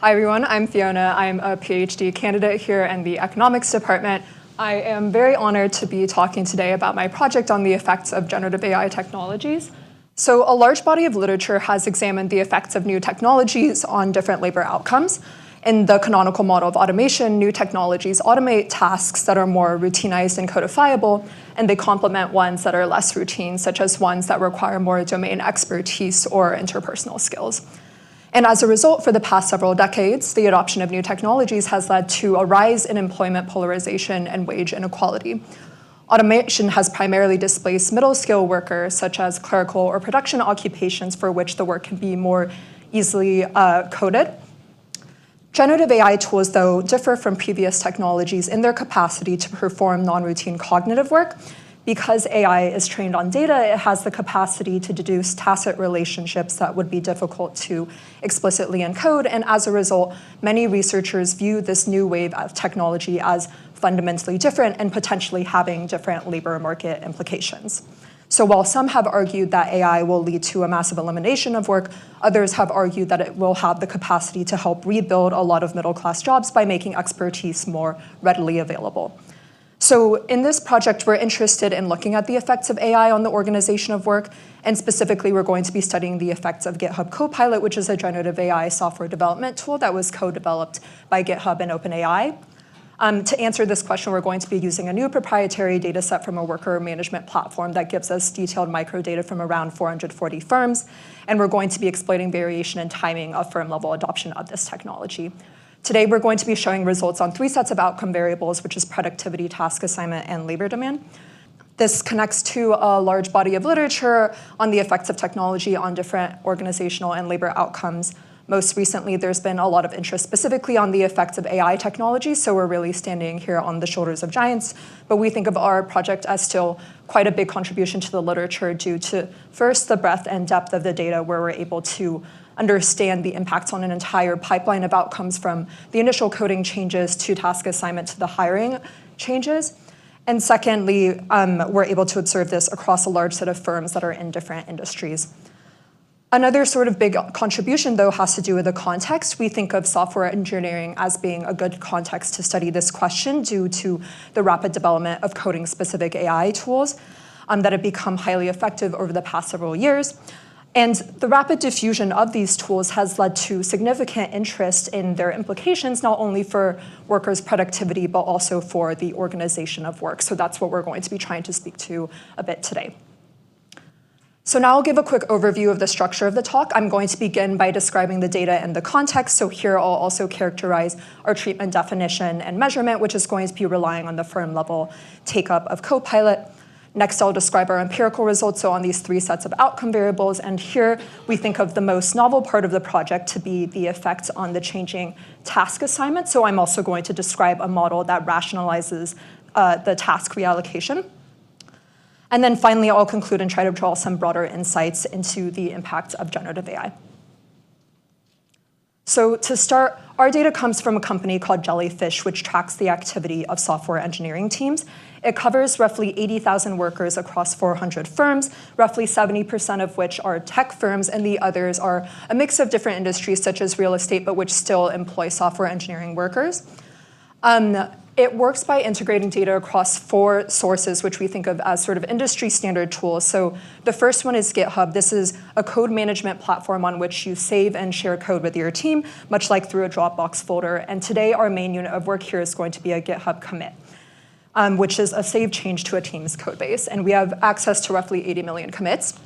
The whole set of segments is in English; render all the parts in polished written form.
Hi everyone, I'm Fiona. I'm a PhD candidate here in the economics department. I am very honored to be talking today about my project on the effects of generative AI technologies. So a large body of literature has examined the effects of new technologies on different labor outcomes. In the canonical model of automation, new technologies automate tasks that are more routinized and codifiable, and they complement ones that are less routine, such as ones that require more domain expertise or interpersonal skills. And as a result, for the past several decades, the adoption of new technologies has led to a rise in employment polarization and wage inequality. Automation has primarily displaced middle-skill workers, such as clerical or production occupations for which the work can be more easily coded. Generative AI tools, though, differ from previous technologies in their capacity to perform non-routine cognitive work. Because AI is trained on data, it has the capacity to deduce tacit relationships that would be difficult to explicitly encode, and as a result, many researchers view this new wave of technology as fundamentally different and potentially having different labor market implications. So while some have argued that AI will lead to a massive elimination of work, others have argued that it will have the capacity to help rebuild a lot of middle-class jobs by making expertise more readily available. So in this project, we're interested in looking at the effects of AI on the organization of work, and specifically, we're going to be studying the effects of GitHub Copilot, which is a generative AI software development tool that was co-developed by GitHub and OpenAI. To answer this question, we're going to be using a new proprietary data set from a worker management platform that gives us detailed microdata from around 440 firms, and we're going to be exploiting variation and timing of firm-level adoption of this technology. Today, we're going to be showing results on 3 sets of outcome variables, which is productivity, task assignment, and labor demand. This connects to a large body of literature on the effects of technology on different organizational and labor outcomes. Most recently, there's been a lot of interest specifically on the effects of AI technology, so we're really standing here on the shoulders of giants. But we think of our project as still quite a big contribution to the literature due to, first, the breadth and depth of the data where we're able to understand the impacts on an entire pipeline of outcomes from the initial coding changes to task assignment to the hiring changes. And secondly, we're able to observe this across a large set of firms that are in different industries. Another sort of big contribution, though, has to do with the context. We think of software engineering as being a good context to study this question due to the rapid development of coding-specific AI tools that have become highly effective over the past several years. And the rapid diffusion of these tools has led to significant interest in their implications, not only for workers' productivity, but also for the organization of work. So that's what we're going to be trying to speak to a bit today. So now I'll give a quick overview of the structure of the talk. I'm going to begin by describing the data and the context. So here I'll also characterize our treatment definition and measurement, which is going to be relying on the firm-level take-up of Copilot. Next, I'll describe our empirical results, so on these 3 sets of outcome variables. And here, we think of the most novel part of the project to be the effects on the changing task assignment. So I'm also going to describe a model that rationalizes the task reallocation. And then finally, I'll conclude and try to draw some broader insights into the impact of generative AI. So to start, our data comes from a company called Jellyfish, which tracks the activity of software engineering teams. It covers roughly 80,000 workers across 400 firms, roughly 70% of which are tech firms, and the others are a mix of different industries, such as real estate, but which still employ software engineering workers. It works by integrating data across 4 sources, which we think of as sort of industry standard tools. So the first one is GitHub. This is a code management platform on which you save and share code with your team, much like through a Dropbox folder. And today, our main unit of work here is going to be a GitHub commit, which is a save change to a team's code base. And we have access to roughly 80 million commits.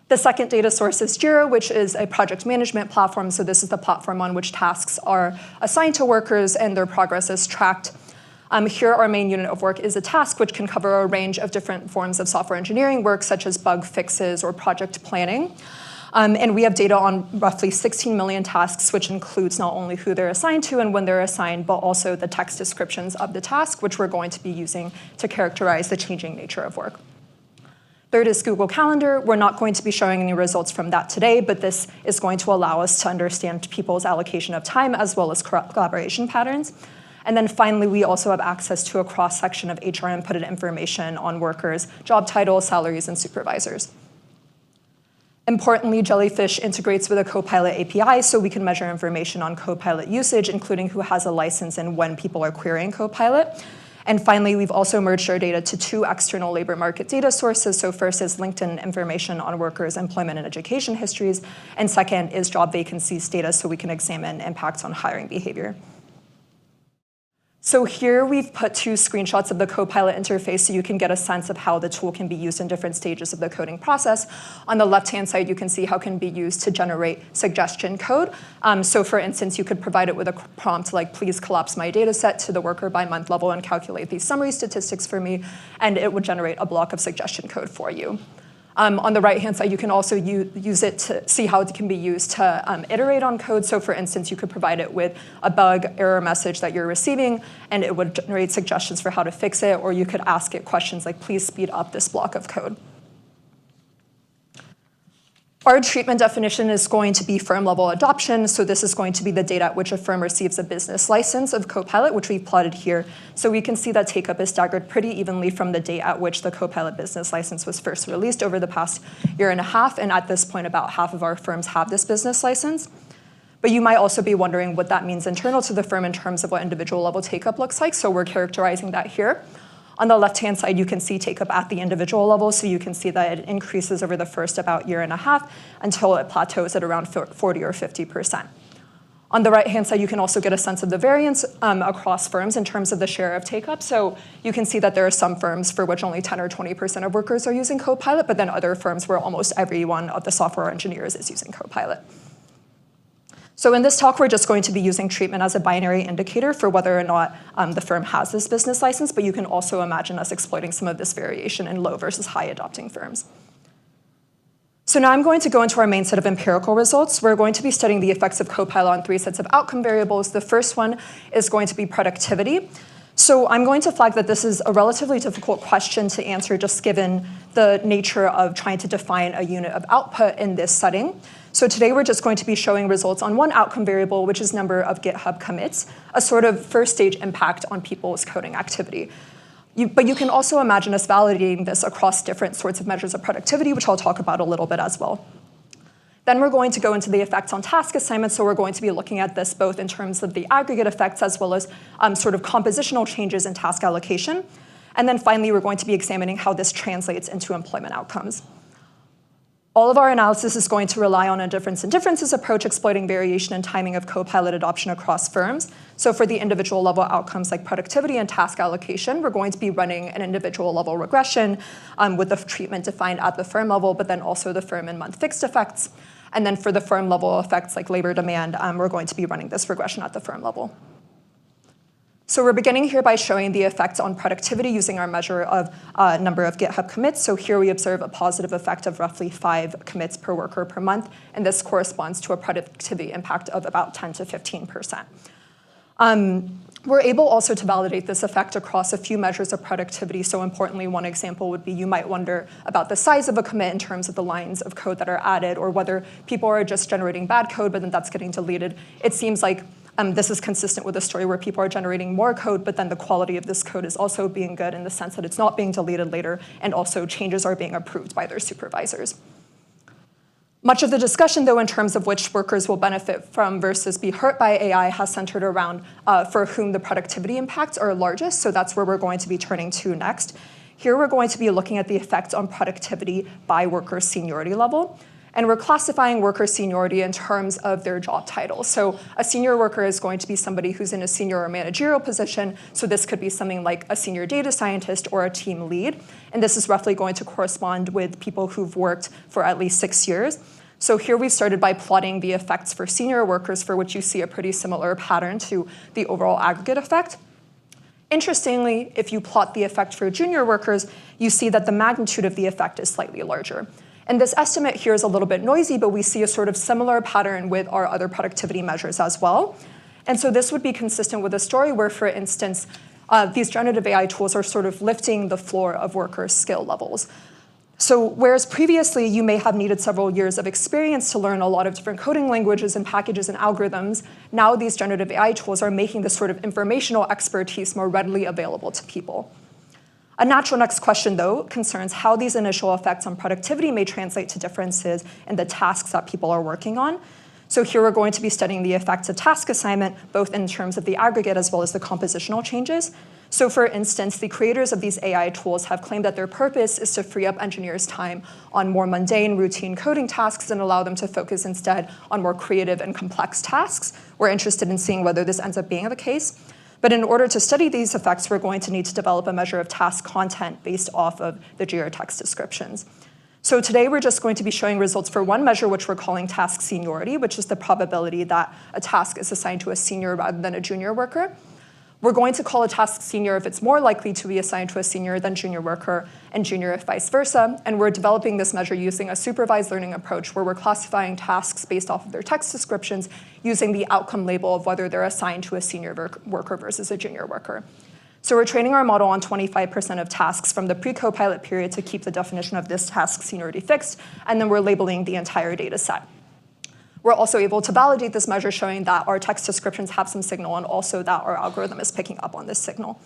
The second data source is Jira, which is a project management platform. So this is the platform on which tasks are assigned to workers and their progress is tracked. Here, our main unit of work is a task, which can cover a range of different forms of software engineering work, such as bug fixes or project planning. And we have data on roughly 16 million tasks, which includes not only who they're assigned to and when they're assigned, but also the text descriptions of the task, which we're going to be using to characterize the changing nature of work. Third is Google Calendar. We're not going to be showing any results from that today, but this is going to allow us to understand people's allocation of time as well as collaboration patterns. And then finally, we also have access to a cross-section of HR inputted information on workers, job titles, salaries, and supervisors. Importantly, Jellyfish integrates with a Copilot API, so we can measure information on Copilot usage, including who has a license and when people are querying Copilot. And finally, we've also merged our data to 2 external labor market data sources. So first is LinkedIn information on workers' employment and education histories, and second is job vacancies data, so we can examine impacts on hiring behavior. So here we've put 2 screenshots of the Copilot interface so you can get a sense of how the tool can be used in different stages of the coding process. On the left-hand side, you can see how it can be used to generate suggestion code. So for instance, you could provide it with a prompt like, please collapse my data set to the worker by month level and calculate these summary statistics for me, and it would generate a block of suggestion code for you. On the right-hand side, you can also use it to see how it can be used to iterate on code. So for instance, you could provide it with a bug error message that you're receiving, and it would generate suggestions for how to fix it, or you could ask it questions like, please speed up this block of code. Our treatment definition is going to be firm-level adoption. So this is going to be the date at which a firm receives a business license of Copilot, which we've plotted here. So we can see that take-up is staggered pretty evenly from the date at which the Copilot business license was first released over the past 1.5 years. And at this point, about half of our firms have this business license. But you might also be wondering what that means internal to the firm in terms of what individual level take-up looks like. So we're characterizing that here. On the left-hand side, you can see take-up at the individual level, so you can see that it increases over the first about 1.5 years until it plateaus at around 40 or 50%. On the right-hand side, you can also get a sense of the variance across firms in terms of the share of take-up. So you can see that there are some firms for which only 10 or 20% of workers are using Copilot, but then other firms where almost every one of the software engineers is using Copilot. So in this talk, we're just going to be using treatment as a binary indicator for whether or not the firm has this business license, but you can also imagine us exploiting some of this variation in low versus high adopting firms. So now I'm going to go into our main set of empirical results. We're going to be studying the effects of Copilot on 3 sets of outcome variables. The first one is going to be productivity. So I'm going to flag that this is a relatively difficult question to answer just given the nature of trying to define a unit of output in this setting. So today we're just going to be showing results on one outcome variable, which is number of GitHub commits, a sort of first stage impact on people's coding activity. But you can also imagine us validating this across different sorts of measures of productivity, which I'll talk about a little bit as well. Then we're going to go into the effects on task assignments. So we're going to be looking at this both in terms of the aggregate effects as well as sort of compositional changes in task allocation. And then finally, we're going to be examining how this translates into employment outcomes. All of our analysis is going to rely on a difference in differences approach, exploiting variation and timing of Copilot adoption across firms. So for the individual level outcomes like productivity and task allocation, we're going to be running an individual level regression with the treatment defined at the firm level, but then also the firm and month fixed effects. And then for the firm level effects like labor demand, we're going to be running this regression at the firm level. So we're beginning here by showing the effects on productivity using our measure of number of GitHub commits. So here we observe a positive effect of roughly 5 commits per worker per month, and this corresponds to a productivity impact of about 10 to 15%. We're able also to validate this effect across a few measures of productivity. So importantly, one example would be you might wonder about the size of a commit in terms of the lines of code that are added, or whether people are just generating bad code, but then that's getting deleted. It seems like this is consistent with a story where people are generating more code, but then the quality of this code is also being good in the sense that it's not being deleted later, and also changes are being approved by their supervisors. Much of the discussion, though, in terms of which workers will benefit from versus be hurt by AI has centered around for whom the productivity impacts are largest, so that's where we're going to be turning to next. Here we're going to be looking at the effects on productivity by worker seniority level. And we're classifying worker seniority in terms of their job title. So a senior worker is going to be somebody who's in a senior or managerial position. So this could be something like a senior data scientist or a team lead. And this is roughly going to correspond with people who've worked for at least 6 years. So here we've started by plotting the effects for senior workers, for which you see a pretty similar pattern to the overall aggregate effect. Interestingly, if you plot the effect for junior workers, you see that the magnitude of the effect is slightly larger. And this estimate here is a little bit noisy, but we see a sort of similar pattern with our other productivity measures as well. And so this would be consistent with a story where, for instance, these generative AI tools are sort of lifting the floor of workers' skill levels. So whereas previously you may have needed several years of experience to learn a lot of different coding languages and packages and algorithms, now these generative AI tools are making this sort of informational expertise more readily available to people. A natural next question, though, concerns how these initial effects on productivity may translate to differences in the tasks that people are working on. So here we're going to be studying the effects of task assignment, both in terms of the aggregate as well as the compositional changes. So for instance, the creators of these AI tools have claimed that their purpose is to free up engineers' time on more mundane, routine coding tasks and allow them to focus instead on more creative and complex tasks. We're interested in seeing whether this ends up being the case. But in order to study these effects, we're going to need to develop a measure of task content based off of the Jira text descriptions. So today we're just going to be showing results for one measure, which we're calling task seniority, which is the probability that a task is assigned to a senior rather than a junior worker. We're going to call a task senior if it's more likely to be assigned to a senior than junior worker, and junior if vice versa. And we're developing this measure using a supervised learning approach where we're classifying tasks based off of their text descriptions using the outcome label of whether they're assigned to a senior worker versus a junior worker. So we're training our model on 25% of tasks from the pre-copilot period to keep the definition of this task seniority fixed, and then we're labeling the entire data set. We're also able to validate this measure, showing that our text descriptions have some signal and also that our algorithm is picking up on this signal.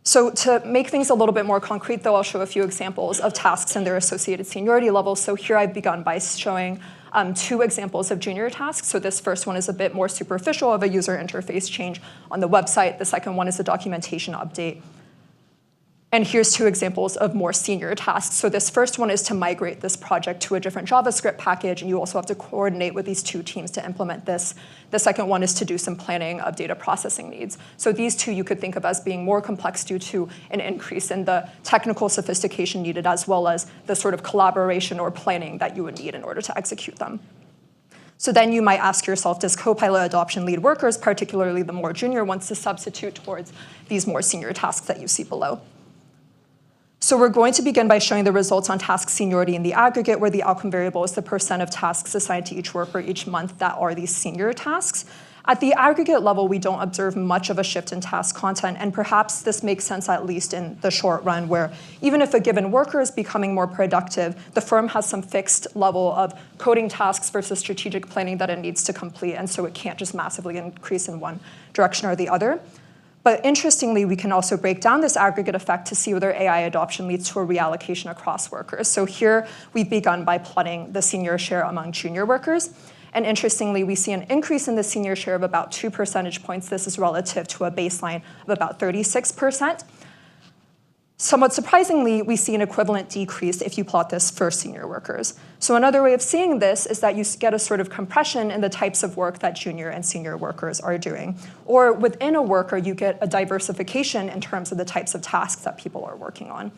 So to make things a little bit more concrete, though, I'll show a few examples of tasks and their associated seniority levels. So here I've begun by showing 2 examples of junior tasks. So this first one is a bit more superficial of a user interface change on the website. The second one is a documentation update. And here's 2 examples of more senior tasks. So this first one is to migrate this project to a different JavaScript package, and you also have to coordinate with these 2 teams to implement this. The second one is to do some planning of data processing needs. So these 2 you could think of as being more complex due to an increase in the technical sophistication needed, as well as the sort of collaboration or planning that you would need in order to execute them. So then you might ask yourself, does Copilot adoption lead workers, particularly the more junior ones, to substitute towards these more senior tasks that you see below? So we're going to begin by showing the results on task seniority in the aggregate, where the outcome variable is the % of tasks assigned to each worker each month that are these senior tasks. At the aggregate level, we don't observe much of a shift in task content, and perhaps this makes sense at least in the short run, where even if a given worker is becoming more productive, the firm has some fixed level of coding tasks versus strategic planning that it needs to complete, and so it can't just massively increase in one direction or the other. But interestingly, we can also break down this aggregate effect to see whether AI adoption leads to a reallocation across workers. So here we've begun by plotting the senior share among junior workers. And interestingly, we see an increase in the senior share of about 2 percentage points. This is relative to a baseline of about 36%. Somewhat surprisingly, we see an equivalent decrease if you plot this for senior workers. So another way of seeing this is that you get a sort of compression in the types of work that junior and senior workers are doing. Or within a worker, you get a diversification in terms of the types of tasks that people are working on.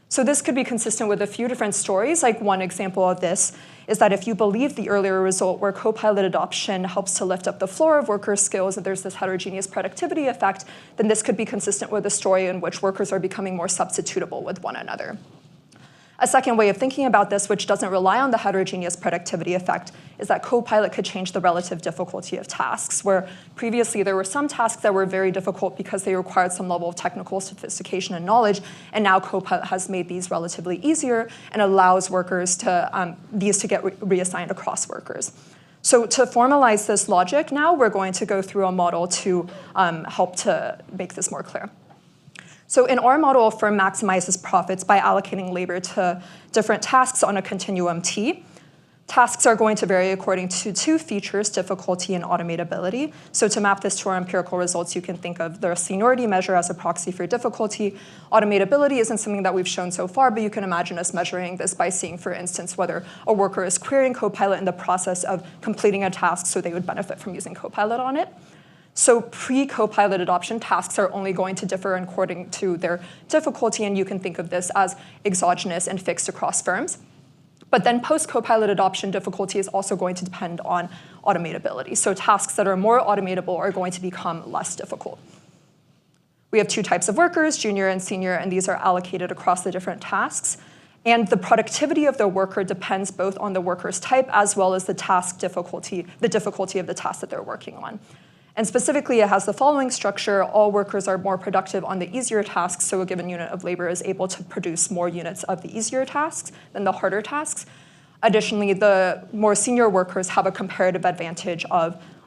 So this could be consistent with a few different stories. Like one example of this is that if you believe the earlier result where Copilot adoption helps to lift up the floor of workers' skills and there's this heterogeneous productivity effect, then this could be consistent with a story in which workers are becoming more substitutable with one another. A second way of thinking about this, which doesn't rely on the heterogeneous productivity effect, is that Copilot could change the relative difficulty of tasks, where previously there were some tasks that were very difficult because they required some level of technical sophistication and knowledge, and now Copilot has made these relatively easier and allows workers to these to get reassigned across workers. So to formalize this logic now, we're going to go through a model to help to make this more clear. So in our model, a firm maximizes profits by allocating labor to different tasks on a continuum T. Tasks are going to vary according to 2 features, difficulty and automatability. So to map this to our empirical results, you can think of the seniority measure as a proxy for difficulty. Automatability isn't something that we've shown so far, but you can imagine us measuring this by seeing, for instance, whether a worker is querying Copilot in the process of completing a task so they would benefit from using Copilot on it. So pre-Copilot adoption, tasks are only going to differ according to their difficulty, and you can think of this as exogenous and fixed across firms. But then post-Copilot adoption, difficulty is also going to depend on automatability. So tasks that are more automatable are going to become less difficult. We have 2 types of workers, junior and senior, and these are allocated across the different tasks. And the productivity of the worker depends both on the worker's type as well as the task difficulty, the difficulty of the task that they're working on. And specifically, it has the following structure. All workers are more productive on the easier tasks, so a given unit of labor is able to produce more units of the easier tasks than the harder tasks. Additionally, the more senior workers have a comparative advantage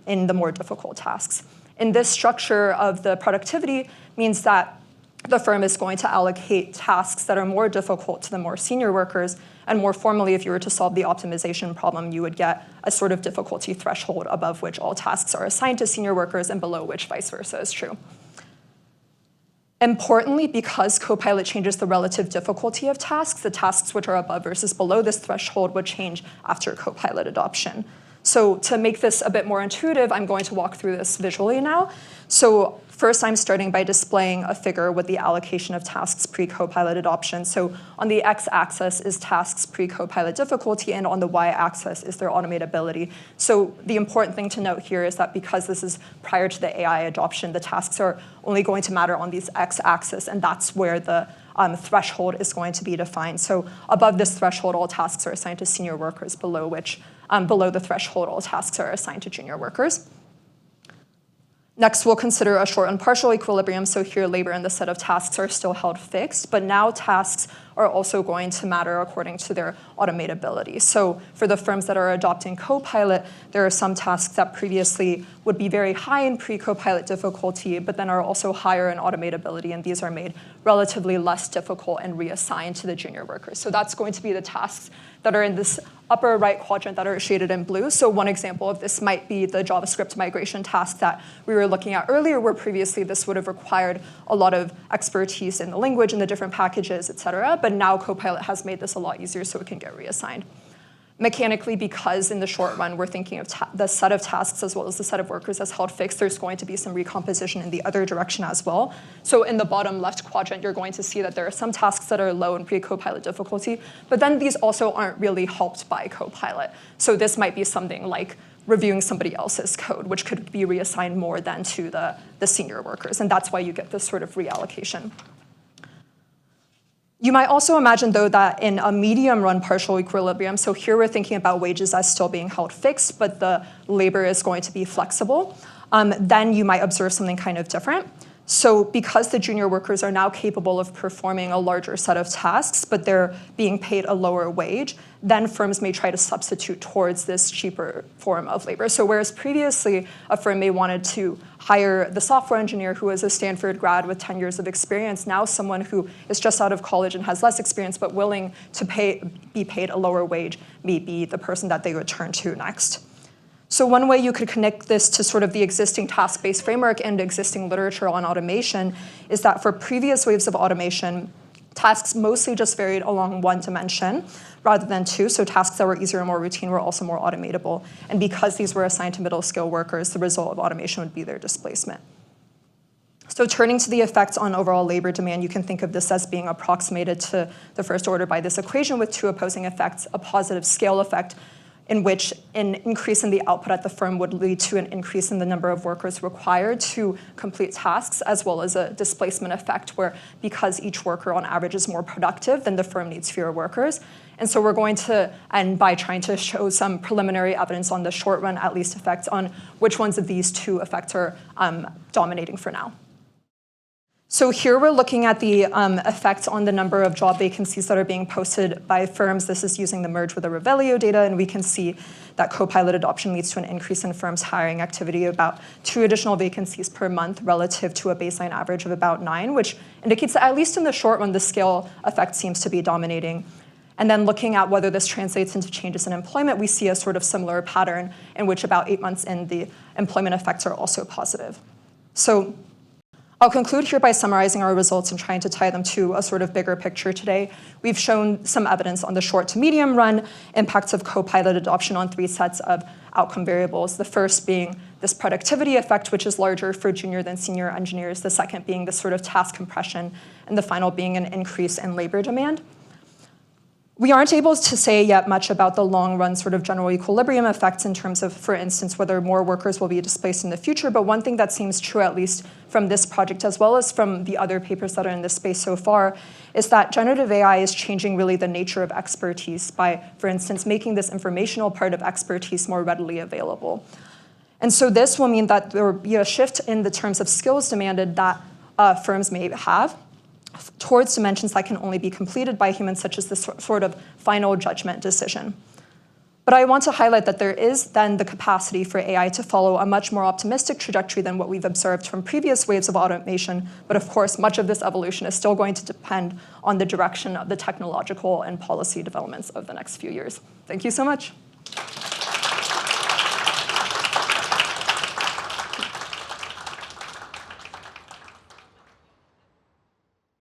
in the more difficult tasks. In this structure of the productivity means that the firm is going to allocate tasks that are more difficult to the more senior workers. And more formally, if you were to solve the optimization problem, you would get a sort of difficulty threshold above which all tasks are assigned to senior workers and below which vice versa is true. Importantly, because Copilot changes the relative difficulty of tasks, the tasks which are above versus below this threshold would change after Copilot adoption. So to make this a bit more intuitive, I'm going to walk through this visually now. So first, I'm starting by displaying a figure with the allocation of tasks pre-Copilot adoption. So on the x-axis is tasks pre-Copilot difficulty, and on the y-axis is their automatability. So the important thing to note here is that because this is prior to the AI adoption, the tasks are only going to matter on these x-axis, and that's where the threshold is going to be defined. So above this threshold, all tasks are assigned to senior workers, below the threshold, all tasks are assigned to junior workers. Next, we'll consider a short and partial equilibrium. So here, labor and the set of tasks are still held fixed, but now tasks are also going to matter according to their automatability. So for the firms that are adopting Copilot, there are some tasks that previously would be very high in pre-Copilot difficulty, but then are also higher in automatability, and these are made relatively less difficult and reassigned to the junior workers. So that's going to be the tasks that are in this upper right quadrant that are shaded in blue. So one example of this might be the JavaScript migration task that we were looking at earlier, where previously this would have required a lot of expertise in the language and the different packages, et cetera. But now Copilot has made this a lot easier so it can get reassigned. Mechanically, because in the short run, we're thinking of the set of tasks as well as the set of workers as held fixed, there's going to be some recomposition in the other direction as well. So in the bottom left quadrant, you're going to see that there are some tasks that are low in pre-Copilot difficulty, but then these also aren't really helped by Copilot. So this might be something like reviewing somebody else's code, which could be reassigned more than to the senior workers, and that's why you get this sort of reallocation. You might also imagine, though, that in a medium-run partial equilibrium, so here we're thinking about wages as still being held fixed, but the labor is going to be flexible, then you might observe something kind of different. So because the junior workers are now capable of performing a larger set of tasks, but they're being paid a lower wage, then firms may try to substitute towards this cheaper form of labor. So whereas previously a firm may wanted to hire the software engineer who is a Stanford grad with 10 years of experience, now someone who is just out of college and has less experience but willing to be paid a lower wage may be the person that they would turn to next. So one way you could connect this to sort of the existing task-based framework and existing literature on automation is that for previous waves of automation, tasks mostly just varied along one dimension rather than two. So tasks that were easier and more routine were also more automatable. And because these were assigned to middle-skill workers, the result of automation would be their displacement. So turning to the effects on overall labor demand, you can think of this as being approximated to the first order by this equation with two opposing effects: a positive scale effect, in which an increase in the output at the firm would lead to an increase in the number of workers required to complete tasks, as well as a displacement effect where because each worker on average is more productive, then the firm needs fewer workers. And so we're going to end by trying to show some preliminary evidence on the short run, at least, effects on which ones of these two effects are dominating for now. So here we're looking at the effects on the number of job vacancies that are being posted by firms. This is using the merge with the Revelio data, and we can see that Copilot adoption leads to an increase in firms' hiring activity of about 2 additional vacancies per month relative to a baseline average of about 9, which indicates that at least in the short run, the scale effect seems to be dominating. And then looking at whether this translates into changes in employment, we see a sort of similar pattern in which about 8 months in, the employment effects are also positive. So I'll conclude here by summarizing our results and trying to tie them to a sort of bigger picture today. We've shown some evidence on the short to medium run impacts of Copilot adoption on 3 sets of outcome variables. The first being this productivity effect, which is larger for junior than senior engineers. The second being this sort of task compression, and the final being an increase in labor demand. We aren't able to say yet much about the long-run sort of general equilibrium effects in terms of, for instance, whether more workers will be displaced in the future, but one thing that seems true, at least from this project as well as from the other papers that are in this space so far, is that generative AI is changing really the nature of expertise by, for instance, making this informational part of expertise more readily available. And so this will mean that there will be a shift in the terms of skills demanded that firms may have towards dimensions that can only be completed by humans, such as this sort of final judgment decision. But I want to highlight that there is then the capacity for AI to follow a much more optimistic trajectory than what we've observed from previous waves of automation. But of course, much of this evolution is still going to depend on the direction of the technological and policy developments of the next few years. Thank you so much.